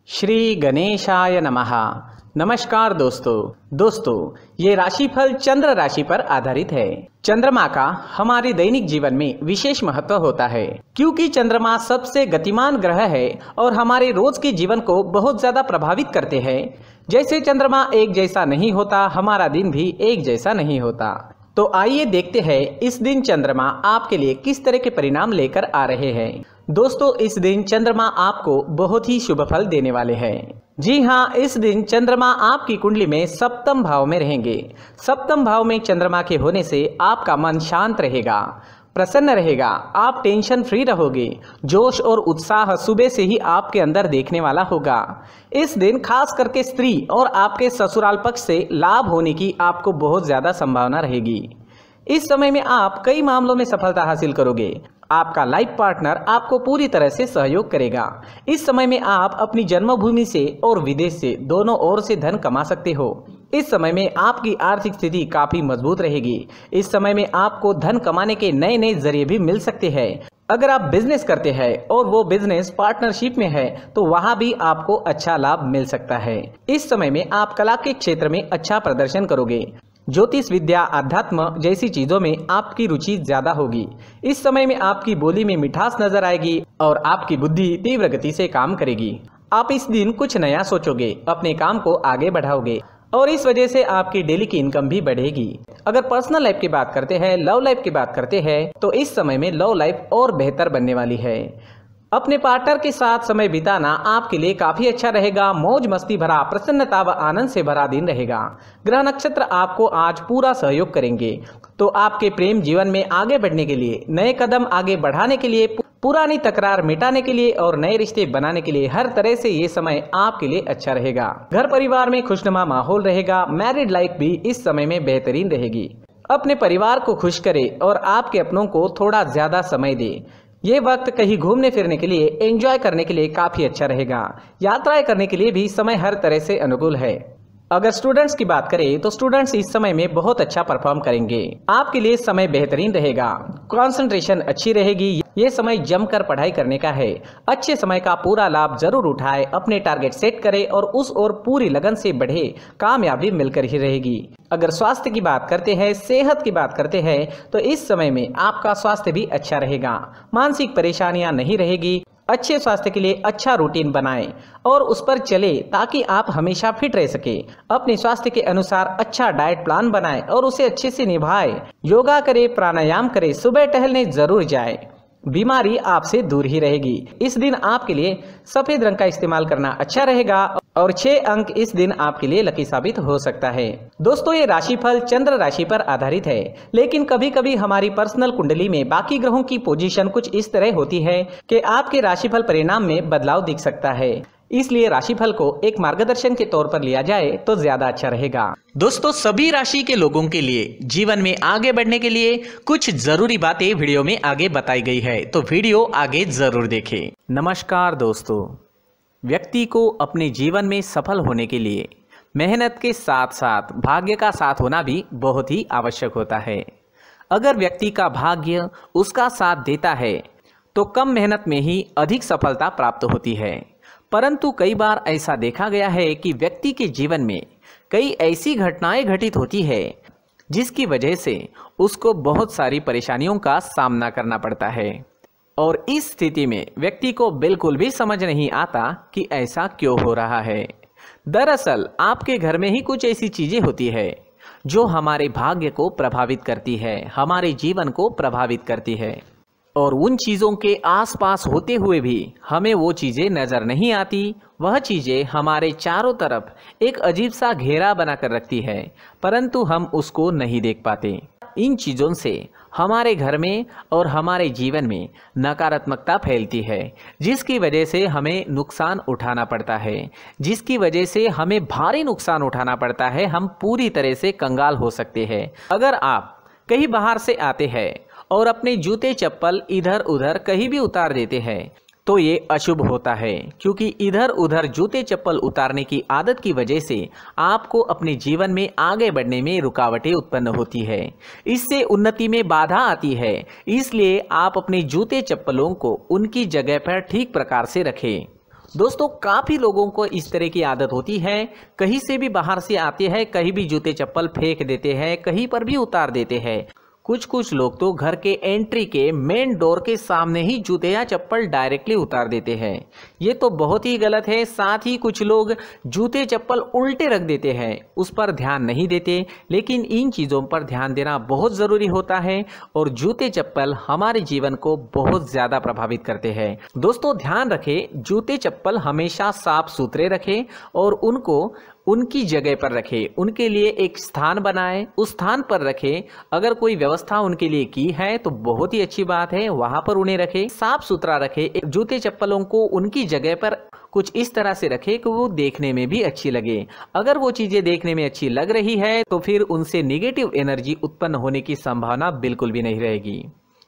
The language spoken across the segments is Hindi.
श्री गणेशाय नमः। नमस्कार दोस्तों, ये राशिफल चंद्र राशि पर आधारित है। चंद्रमा का हमारे दैनिक जीवन में विशेष महत्व होता है क्योंकि चंद्रमा सबसे गतिमान ग्रह है और हमारे रोज के जीवन को बहुत ज्यादा प्रभावित करते हैं। जैसे चंद्रमा एक जैसा नहीं होता, हमारा दिन भी एक जैसा नहीं होता। तो आइए देखते हैं इस दिन चंद्रमा आपके लिए किस तरह के परिणाम लेकर आ रहे हैं। दोस्तों, इस दिन चंद्रमा आपको बहुत ही शुभ फल देने वाले हैं। जी हाँ, इस दिन चंद्रमा आपकी कुंडली में सप्तम भाव में रहेंगे। सप्तम भाव में चंद्रमा के होने से आपका मन शांत रहेगा, प्रसन्न रहेगा, आप टेंशन फ्री रहोगे। जोश और उत्साह सुबह से ही आपके अंदर देखने वाला होगा। इस दिन खास करके स्त्री और आपके ससुराल पक्ष से लाभ होने की आपको बहुत ज्यादा संभावना रहेगी। इस समय में आप कई मामलों में सफलता हासिल करोगे। आपका लाइफ पार्टनर आपको पूरी तरह से सहयोग करेगा। इस समय में आप अपनी जन्मभूमि से और विदेश से दोनों ओर से धन कमा सकते हो। इस समय में आपकी आर्थिक स्थिति काफी मजबूत रहेगी। इस समय में आपको धन कमाने के नए नए जरिए भी मिल सकते हैं। अगर आप बिजनेस करते हैं और वो बिजनेस पार्टनरशिप में है तो वहां भी आपको अच्छा लाभ मिल सकता है। इस समय में आप कला के क्षेत्र में अच्छा प्रदर्शन करोगे। ज्योतिष विद्या, अध्यात्म जैसी चीजों में आपकी रुचि ज्यादा होगी। इस समय में आपकी बोली में मिठास नजर आएगी और आपकी बुद्धि तीव्र गति से काम करेगी। आप इस दिन कुछ नया सोचोगे, अपने काम को आगे बढ़ाओगे और इस वजह से आपकी डेली की इनकम भी बढ़ेगी। अगर पर्सनल लाइफ की बात करते हैं, लव लाइफ की बात करते हैं तो इस समय में लव लाइफ और बेहतर बनने वाली है। अपने पार्टनर के साथ समय बिताना आपके लिए काफी अच्छा रहेगा। मौज मस्ती भरा, प्रसन्नता व आनंद से भरा दिन रहेगा। ग्रह नक्षत्र आपको आज पूरा सहयोग करेंगे। तो आपके प्रेम जीवन में आगे बढ़ने के लिए, नए कदम आगे बढ़ाने के लिए, पुरानी तकरार मिटाने के लिए और नए रिश्ते बनाने के लिए हर तरह से ये समय आपके लिए अच्छा रहेगा। घर परिवार में खुशनुमा माहौल रहेगा। मैरिड लाइफ भी इस समय में बेहतरीन रहेगी। अपने परिवार को खुश करे और आपके अपनों को थोड़ा ज्यादा समय दे। ये वक्त कहीं घूमने फिरने के लिए, एंजॉय करने के लिए काफी अच्छा रहेगा। यात्राएं करने के लिए भी समय हर तरह से अनुकूल है। अगर स्टूडेंट्स की बात करें तो स्टूडेंट्स इस समय में बहुत अच्छा परफॉर्म करेंगे। आपके लिए समय बेहतरीन रहेगा, कंसंट्रेशन अच्छी रहेगी। ये समय जमकर पढ़ाई करने का है। अच्छे समय का पूरा लाभ जरूर उठाए, अपने टारगेट सेट करे और उस ओर पूरी लगन से बढ़े। कामयाबी मिलकर ही रहेगी। अगर स्वास्थ्य की बात करते हैं, सेहत की बात करते हैं तो इस समय में आपका स्वास्थ्य भी अच्छा रहेगा। मानसिक परेशानियां नहीं रहेगी। अच्छे स्वास्थ्य के लिए अच्छा रूटीन बनाएं और उस पर चले ताकि आप हमेशा फिट रह सके। अपने स्वास्थ्य के अनुसार अच्छा डाइट प्लान बनाएं और उसे अच्छे से निभाएं। योगा करें, प्राणायाम करें, सुबह टहलने जरूर जाएं। बीमारी आपसे दूर ही रहेगी। इस दिन आपके लिए सफेद रंग का इस्तेमाल करना अच्छा रहेगा और 6 अंक इस दिन आपके लिए लकी साबित हो सकता है। दोस्तों, ये राशिफल चंद्र राशि पर आधारित है, लेकिन कभी कभी हमारी पर्सनल कुंडली में बाकी ग्रहों की पोजीशन कुछ इस तरह होती है कि आपके राशिफल परिणाम में बदलाव दिख सकता है। इसलिए राशिफल को एक मार्गदर्शन के तौर पर लिया जाए तो ज्यादा अच्छा रहेगा। दोस्तों, सभी राशि के लोगों के लिए जीवन में आगे बढ़ने के लिए कुछ जरूरी बातें वीडियो में आगे बताई गई है, तो वीडियो आगे जरूर देखें। नमस्कार दोस्तों, व्यक्ति को अपने जीवन में सफल होने के लिए मेहनत के साथ साथ भाग्य का साथ होना भी बहुत ही आवश्यक होता है। अगर व्यक्ति का भाग्य उसका साथ देता है तो कम मेहनत में ही अधिक सफलता प्राप्त होती है। परंतु कई बार ऐसा देखा गया है कि व्यक्ति के जीवन में कई ऐसी घटनाएं घटित होती है जिसकी वजह से उसको बहुत सारी परेशानियों का सामना करना पड़ता है और इस स्थिति में व्यक्ति को बिल्कुल भी समझ नहीं आता कि ऐसा क्यों हो रहा है। दरअसल आपके घर में ही कुछ ऐसी चीजें होती है जो हमारे भाग्य को प्रभावित करती है, हमारे जीवन को प्रभावित करती है और उन चीज़ों के आसपास होते हुए भी हमें वो चीज़ें नज़र नहीं आती। वह चीज़ें हमारे चारों तरफ एक अजीब सा घेरा बनाकर रखती है, परंतु हम उसको नहीं देख पाते। इन चीज़ों से हमारे घर में और हमारे जीवन में नकारात्मकता फैलती है, जिसकी वजह से हमें नुकसान उठाना पड़ता है, जिसकी वजह से हमें भारी नुकसान उठाना पड़ता है। हम पूरी तरह से कंगाल हो सकते हैं। अगर आप कहीं बाहर से आते हैं और अपने जूते चप्पल इधर उधर कहीं भी उतार देते हैं तो ये अशुभ होता है, क्योंकि इधर उधर जूते चप्पल उतारने की आदत की वजह से आपको अपने जीवन में आगे बढ़ने में रुकावटें उत्पन्न होती है। इससे उन्नति में बाधा आती है। इसलिए आप अपने जूते चप्पलों को उनकी जगह पर ठीक प्रकार से रखें। दोस्तों काफी लोगों को इस तरह की आदत होती है, कहीं से भी बाहर से आते हैं, कहीं भी जूते चप्पल फेंक देते हैं, कहीं पर भी उतार देते हैं। कुछ लोग तो घर के एंट्री के मेन डोर के सामने ही जूते या चप्पल डायरेक्टली उतार देते हैं। ये तो बहुत ही गलत है। साथ ही कुछ लोग जूते चप्पल उल्टे रख देते हैं, उस पर ध्यान नहीं देते। लेकिन इन चीज़ों पर ध्यान देना बहुत ज़रूरी होता है और जूते चप्पल हमारे जीवन को बहुत ज़्यादा प्रभावित करते हैं। दोस्तों ध्यान रखें, जूते चप्पल हमेशा साफ सुथरे रखें और उनको उनकी जगह पर रखें। उनके लिए एक स्थान बनाएं, उस स्थान पर रखें। अगर कोई व्यवस्था उनके लिए की है तो बहुत ही अच्छी बात है, वहां पर उन्हें रखें, साफ सुथरा रखें। जूते चप्पलों को उनकी जगह पर कुछ इस तरह से रखें कि वो देखने में भी अच्छी लगे। अगर वो चीजें देखने में अच्छी लग रही है तो फिर उनसे नेगेटिव एनर्जी उत्पन्न होने की संभावना बिल्कुल भी नहीं रहेगी।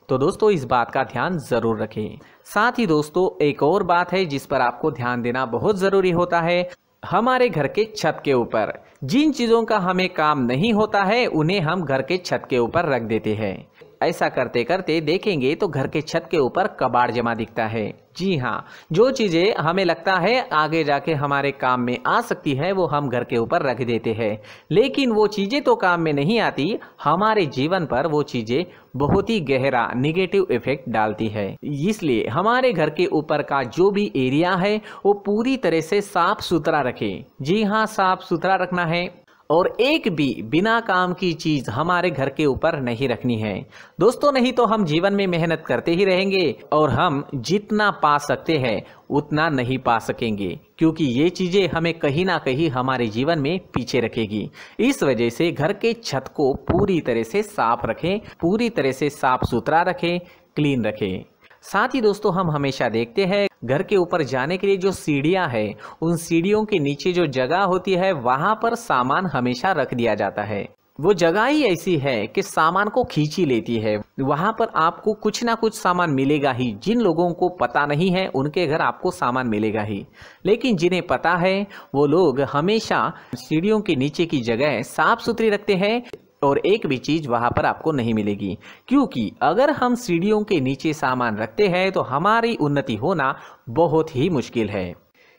तो दोस्तों इस बात का ध्यान जरूर रखें। साथ ही दोस्तों एक और बात है जिस पर आपको ध्यान देना बहुत जरूरी होता है। हमारे घर के छत के ऊपर जिन चीज़ों का हमें काम नहीं होता है उन्हें हम घर के छत के ऊपर रख देते हैं। ऐसा करते करते देखेंगे तो घर के छत के ऊपर कबाड़ जमा दिखता है। जी हाँ, जो चीज़ें हमें लगता है आगे जाके हमारे काम में आ सकती है वो हम घर के ऊपर रख देते हैं, लेकिन वो चीज़ें तो काम में नहीं आती, हमारे जीवन पर वो चीज़ें बहुत ही गहरा नेगेटिव इफेक्ट डालती है। इसलिए हमारे घर के ऊपर का जो भी एरिया है वो पूरी तरह से साफ सुथरा रखें। जी हाँ, साफ सुथरा रखना है और एक भी बिना काम की चीज हमारे घर के ऊपर नहीं रखनी है। दोस्तों नहीं तो हम जीवन में मेहनत करते ही रहेंगे और हम जितना पा सकते हैं उतना नहीं पा सकेंगे, क्योंकि ये चीजें हमें कहीं ना कहीं हमारे जीवन में पीछे रखेगी। इस वजह से घर के छत को पूरी तरह से साफ रखें, पूरी तरह से साफ सुथरा रखें, क्लीन रखें। साथ ही दोस्तों हम हमेशा देखते हैं घर के ऊपर जाने के लिए जो सीढ़ियां हैं, उन सीढ़ियों के नीचे जो जगह होती है वहां पर सामान हमेशा रख दिया जाता है। वो जगह ही ऐसी है कि सामान को खींची लेती है। वहां पर आपको कुछ ना कुछ सामान मिलेगा ही। जिन लोगों को पता नहीं है उनके घर आपको सामान मिलेगा ही, लेकिन जिन्हें पता है वो लोग हमेशा सीढ़ियों के नीचे की जगह साफ सुथरी रखते हैं और एक भी चीज वहां पर आपको नहीं मिलेगी, क्योंकि अगर हम सीढ़ियों के नीचे सामान रखते हैं तो हमारी उन्नति होना बहुत ही मुश्किल है।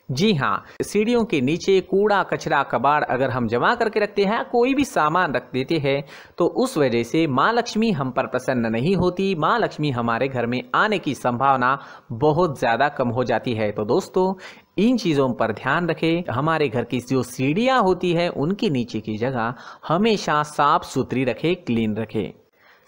जी हाँ, सीढ़ियों के नीचे कूड़ा कचरा कबाड़ अगर हम जमा करके रखते हैं, कोई भी सामान रख देते हैं, तो उस वजह से माँ लक्ष्मी हम पर प्रसन्न नहीं होती। माँ लक्ष्मी हमारे घर में आने की संभावना बहुत ज़्यादा कम हो जाती है। तो दोस्तों इन चीज़ों पर ध्यान रखें। हमारे घर की जो सीढ़ियाँ होती है उनके नीचे की जगह हमेशा साफ सुथरी रखें, क्लीन रखें।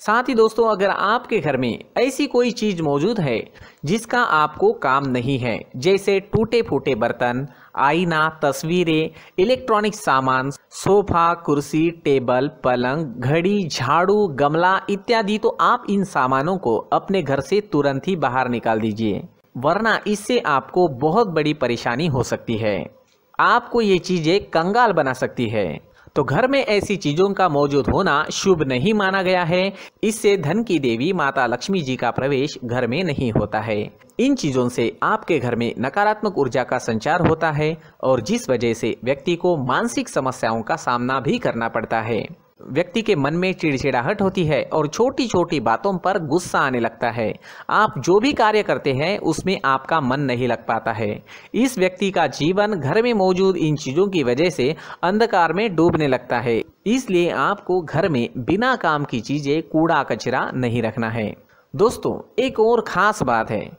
साथ ही दोस्तों अगर आपके घर में ऐसी कोई चीज मौजूद है जिसका आपको काम नहीं है, जैसे टूटे फूटे बर्तन, आईना, तस्वीरें, इलेक्ट्रॉनिक सामान, सोफा, कुर्सी, टेबल, पलंग, घड़ी, झाड़ू, गमला इत्यादि, तो आप इन सामानों को अपने घर से तुरंत ही बाहर निकाल दीजिए, वरना इससे आपको बहुत बड़ी परेशानी हो सकती है। आपको ये चीजें कंगाल बना सकती है। तो घर में ऐसी चीजों का मौजूद होना शुभ नहीं माना गया है। इससे धन की देवी माता लक्ष्मी जी का प्रवेश घर में नहीं होता है। इन चीजों से आपके घर में नकारात्मक ऊर्जा का संचार होता है और जिस वजह से व्यक्ति को मानसिक समस्याओं का सामना भी करना पड़ता है। व्यक्ति के मन में चिड़चिड़ाहट होती है और छोटी छोटी बातों पर गुस्सा आने लगता है। आप जो भी कार्य करते हैं उसमें आपका मन नहीं लग पाता है। इस व्यक्ति का जीवन घर में मौजूद इन चीजों की वजह से अंधकार में डूबने लगता है। इसलिए आपको घर में बिना काम की चीजें, कूड़ा कचरा नहीं रखना है। दोस्तों एक और खास बात है,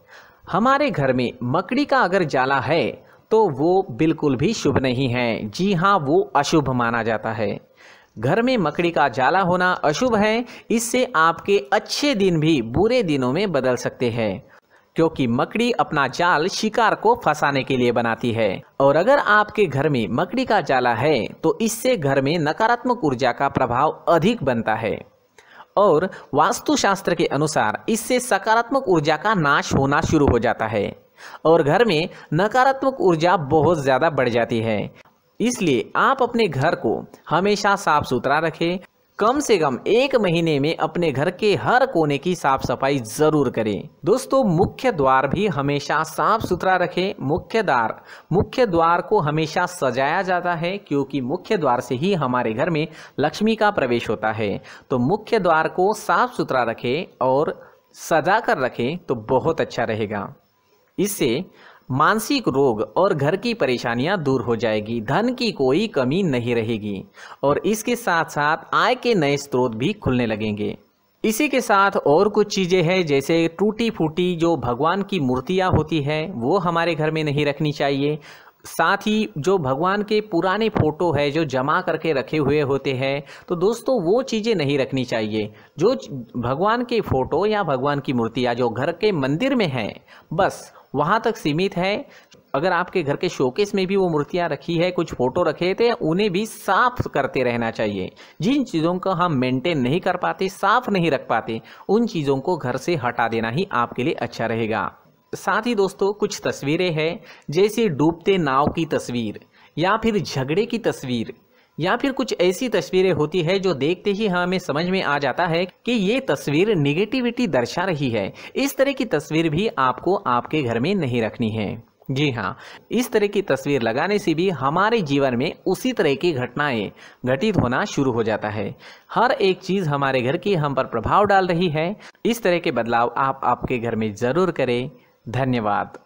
हमारे घर में मकड़ी का अगर जाला है तो वो बिल्कुल भी शुभ नहीं है। जी हाँ, वो अशुभ माना जाता है। घर में मकड़ी का जाला होना अशुभ है। इससे आपके अच्छे दिन भी बुरे दिनों में बदल सकते हैं, क्योंकि मकड़ी अपना जाल शिकार को फंसाने के लिए बनाती है। और अगर आपके घर में मकड़ी का जाला है तो इससे घर में नकारात्मक ऊर्जा का प्रभाव अधिक बनता है और वास्तुशास्त्र के अनुसार इससे सकारात्मक ऊर्जा का नाश होना शुरू हो जाता है और घर में नकारात्मक ऊर्जा बहुत ज़्यादा बढ़ जाती है। इसलिए आप अपने घर को हमेशा साफ सुथरा रखें। कम से कम 1 महीने में अपने घर के हर कोने की साफ सफाई जरूर करें। दोस्तों मुख्य द्वार भी हमेशा साफ सुथरा रखें। मुख्य द्वार को हमेशा सजाया जाता है, क्योंकि मुख्य द्वार से ही हमारे घर में लक्ष्मी का प्रवेश होता है। तो मुख्य द्वार को साफ सुथरा रखें और सजा कर रखें तो बहुत अच्छा रहेगा। इससे मानसिक रोग और घर की परेशानियां दूर हो जाएगी, धन की कोई कमी नहीं रहेगी और इसके साथ साथ आय के नए स्रोत भी खुलने लगेंगे। इसी के साथ और कुछ चीज़ें हैं, जैसे टूटी फूटी जो भगवान की मूर्तियां होती है वो हमारे घर में नहीं रखनी चाहिए। साथ ही जो भगवान के पुराने फोटो है जो जमा करके रखे हुए होते हैं, तो दोस्तों वो चीज़ें नहीं रखनी चाहिए। जो भगवान के फोटो या भगवान की मूर्तियाँ जो घर के मंदिर में हैं, बस वहाँ तक सीमित है। अगर आपके घर के शोकेस में भी वो मूर्तियाँ रखी है, कुछ फोटो रखे थे, उन्हें भी साफ करते रहना चाहिए। जिन चीज़ों को हम मेंटेन नहीं कर पाते, साफ नहीं रख पाते, उन चीज़ों को घर से हटा देना ही आपके लिए अच्छा रहेगा। साथ ही दोस्तों कुछ तस्वीरें हैं, जैसे डूबते नाव की तस्वीर या फिर झगड़े की तस्वीर या फिर कुछ ऐसी तस्वीरें होती है जो देखते ही हमें समझ में आ जाता है कि ये तस्वीर निगेटिविटी दर्शा रही है। इस तरह की तस्वीर भी आपको आपके घर में नहीं रखनी है। जी हाँ, इस तरह की तस्वीर लगाने से भी हमारे जीवन में उसी तरह की घटनाएं घटित होना शुरू हो जाता है। हर एक चीज़ हमारे घर की हम पर प्रभाव डाल रही है। इस तरह के बदलाव आप आपके घर में ज़रूर करें। धन्यवाद।